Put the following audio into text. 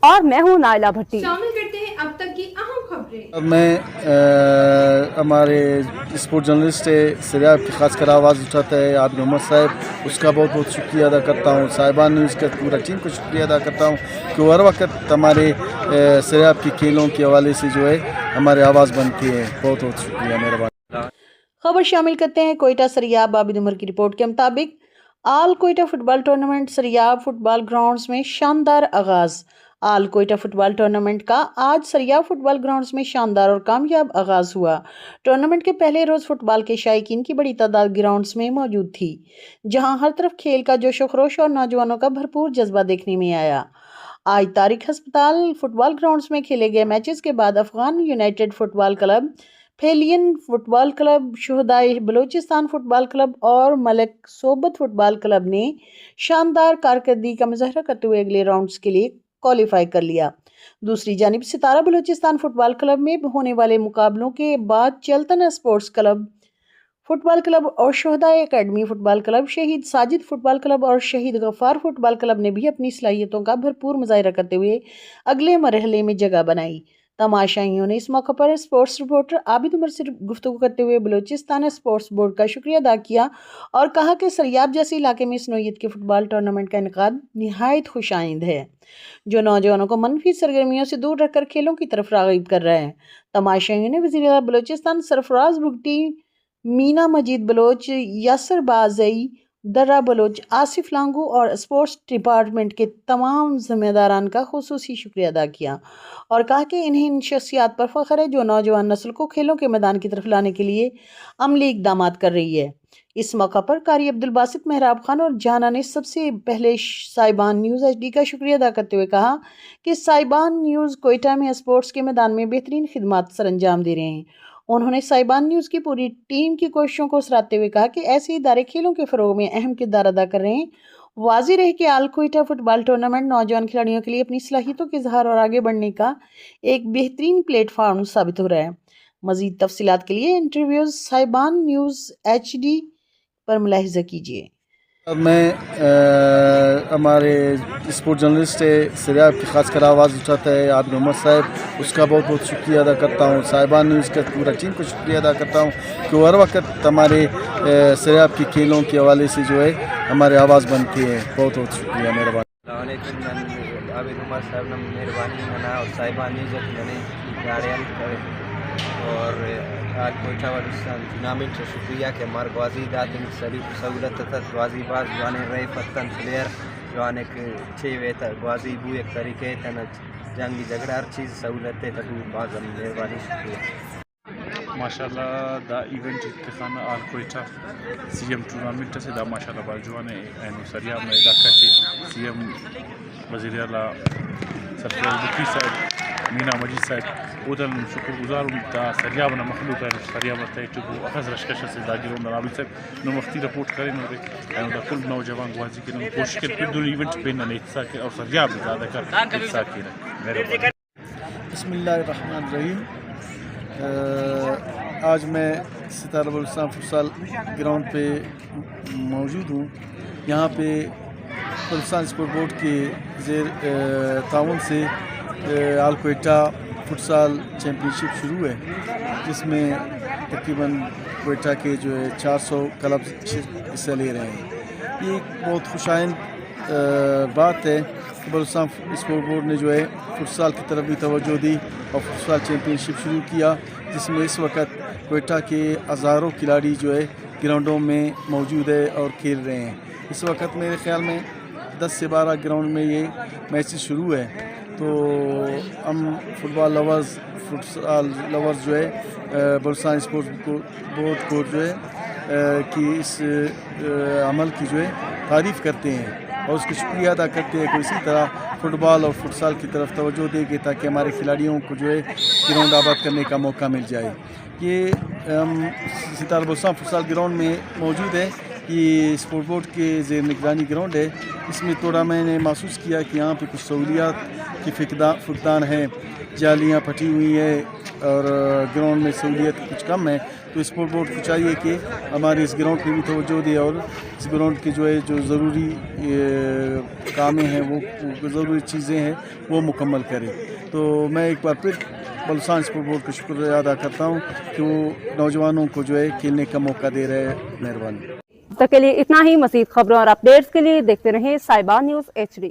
और मैं हूँ नाइला भट्टी। शामिल करते हैं अब तक की अहम खबरें। मैं हमारे स्पोर्ट जर्नलिस्ट सरियाब की खास कर आवाज़ उठाता है आबिद मोहम्मद साहब, उसका बहुत बहुत शुक्रिया अदा करता हूँ। साहिबान न्यूज़ का पूरा टीम को शुक्रिया अदा करता हूँ कि वो हर वक्त हमारे सरियाब की खेलों के हवाले से जो है हमारे आवाज़ बनती है। बहुत बहुत शुक्रिया, मेहरबानी। खबर शामिल करते हैं कोयटा सरियाब आबिद उमर की रिपोर्ट के मुताबिक all Quetta football tournament Sariab football grounds में शानदार आगाज। आल कोयटा फुटबॉल टूर्नामेंट का आज सरियाब फुटबॉल ग्राउंड्स में शानदार और कामयाब आगाज हुआ। टूर्नामेंट के पहले रोज फुटबॉल के शायकीन की बड़ी तादाद ग्राउंड्स में मौजूद थी, जहां हर तरफ खेल का जोशो खरोश और नौजवानों का भरपूर जज्बा देखने में आया। आज तारिक हस्पताल फुटबॉल ग्राउंड्स में खेले गए मैचेस के बाद अफगान यूनाइटेड फुटबॉल क्लब, फेलियन फुटबॉल क्लब, शुहदाए बलूचिस्तान फुटबॉल क्लब और मलिक सोबत फुटबॉल क्लब ने शानदार कारकर्दगी का मुजाहरा करते हुए अगले राउंड्स के लिए क्वालिफाई कर लिया। दूसरी जानिब सितारा बलूचिस्तान फुटबॉल क्लब में होने वाले मुकाबलों के बाद चलतन स्पोर्ट्स क्लब फुटबॉल क्लब और शुहदाए एकेडमी फुटबॉल क्लब, शहीद साजिद फुटबॉल क्लब और शहीद गफ्फार फुटबॉल क्लब ने भी अपनी सलाहियतों का भरपूर मुजाहरा करते हुए अगले मरहले में जगह बनाई। तमाशाइयों ने इस मौके पर स्पोर्ट्स रिपोर्टर आबिद उमर से गुफ्तगू करते हुए बलूचिस्तान स्पोर्ट्स बोर्ड का शुक्रिया अदा किया और कहा कि सरियाब जैसे इलाके में इस नौयत के फुटबॉल टूर्नामेंट का इनेकाद निहायत खुशाइंद है, जो नौजवानों को मनफी सरगर्मियों से दूर रखकर खेलों की तरफ राग़िब कर रहा है। तमाशाइयों ने वज़ीर आला बलूचिस्तान सरफराज भुगटी, मीना मजीद बलोच, यासर बाज़ई, दर्रा बलोच, आसिफ लांगू और स्पोर्ट्स डिपार्टमेंट के तमाम ज़िम्मेदारान का खुसूसी शुक्रिया अदा किया और कहा कि इन्हें इन शख्सियात पर फ़ख्र है जो नौजवान नस्ल को खेलों के मैदान की तरफ लाने के लिए अमली इक़दामात कर रही है। इस मौका पर कारी अब्दुल बासित, मेहराब खान और जाना ने सबसे पहले साहिबान न्यूज़ HD का शुक्रिया अदा करते हुए कहा कि साहिबान न्यूज़ कोयटा में स्पोर्ट्स के मैदान में बेहतरीन खिदमात सर अंजाम दे रहे हैं। उन्होंने साहिबान न्यूज़ की पूरी टीम की कोशिशों को सराहते हुए कहा कि ऐसे इदारे खेलों के फ़रोग़ में अहम किरदार अदा कर रहे हैं। वाज़ेह रहे कि आल कोयटा फुटबॉल टूर्नामेंट नौजवान खिलाड़ियों के लिए अपनी सलाहियतों के इज़हार और आगे बढ़ने का एक बेहतरीन प्लेटफार्म साबित हो रहा है। मज़ीद तफसीलात के लिए इंटरव्यूज़ साहिबान न्यूज़ HD पर मुलाहिज़ा कीजिए। मैं हमारे स्पोर्ट जर्नलिस्ट सरियाब की खास कर आवाज़ उठाता है आबिद मोहम्मद साहब, उसका बहुत बहुत शुक्रिया अदा करता हूँ। साहिबान न्यूज़ का पूरा टीम को शुक्रिया अदा करता हूँ कि वो हर वक्त हमारे सरियाब की खेलों के हवाले से जो है हमारे आवाज़ बनती है। बहुत बहुत शुक्रिया, मेहरबानी। आबिद उमर साहब ने मेहरबानी मना और साहिबान न्यूज़ और आज कोयटा बलूचिस्तान टूर्नामेंट से शुक्रिया कि हमारे गाजी दातिन सहूलत तक गाजी बाज जाने रहे फतन प्लेयर जो आने के छे वे तक गाजी बू एक तरीके तन जंगी झगड़ा हर चीज़ सहूलत है तक बाज मेहरबानी शुक्रिया। माशाल्लाह दा इवेंट के खाना आल कोयटा CM टूर्नामेंट से दा माशाल्लाह बाजुआने एनु सरियाब में इलाका से CM वज़ीर आला सरफराज भुट्टी साहब, मीना मजीद साहब उदल शुक्रगुजार दा सरियाब ना मखलूक है सरियाब तय तो अखज रशकश से दा गिरोन नाबी साहब नो मफ्ती रिपोर्ट करें नो एनु दा कुल नौजवान गाजी के नो कोशिश के पूरे इवेंट पे ना इत्सा के और सरियाब ज़्यादा कर इत्सा की मेरे बिस्मिल्लाहिर्रहमानिर्रहीम। आज मैं सितारा बलूचिस्तान फुटसाल ग्राउंड पे मौजूद हूँ। यहाँ पे बलूचिस्तान स्पोर्ट बोर्ड के ज़ेर ताउन से आल कोयटा फुटसाल चैम्पियनशिप शुरू है, जिसमें तकरीबन कोयटा के जो है 400 क्लब हिस्सा ले रहे हैं। ये एक बहुत खुशाइन बात है कि बलूचिस्तान स्पोर्ट बोर्ड ने जो है फुटसाल की तरफ भी तवज्जो दी और फुटसाल चैम्पियनशिप शुरू किया, जिसमें इस वक्त कोयटा के हज़ारों खिलाड़ी जो है ग्राउंडों में मौजूद है और खेल रहे हैं। इस वक्त मेरे ख़्याल में 10 से 12 ग्राउंड में ये मैचेस शुरू है। तो हम फुटबॉल लवर्स जो है बलूचिस्तान स्पोर्ट्स बोर्ड को जो है कि इस अमल की जो है तारीफ़ करते हैं और उसका शुक्रिया अदा करते हैं कि इसी तरह फुटबॉल और फुटसाल की तरफ तवज्जो देंगे ताकि हमारे खिलाड़ियों को जो है ग्राउंड आबाद करने का मौका मिल जाए। ये हम सितारा बलूचिस्तान फुटसाल ग्राउंड में मौजूद है। ये स्पोर्ट बोर्ड के ज़ेर निगरानी ग्राउंड है। इसमें थोड़ा मैंने महसूस किया कि यहाँ पे कुछ सहूलियात की फुकदान है, जालियाँ फटी हुई है, اور گراؤنڈ میں سہولیت کچھ کم ہے، تو اسپورٹ بورڈ کو چاہیے کہ ہمارے اس گراؤنڈ پہ بھی توجہ دے اور اس گراؤنڈ کے جو ضروری کامیں ہیں، وہ ضروری چیزیں ہیں، وہ مکمل کرے. تو میں ایک بار پھر بلوچستان اسپورٹ بورڈ کا شکریہ ادا کرتا ہوں کہ وہ نوجوانوں کو کھیلنے کا موقع دے رہے ہیں. مہربانی. اب تک کے لیے اتنا ہی. مزید خبروں اور اپڈیٹس کے لیے دیکھتے رہیں صاحبہ نیوز HD.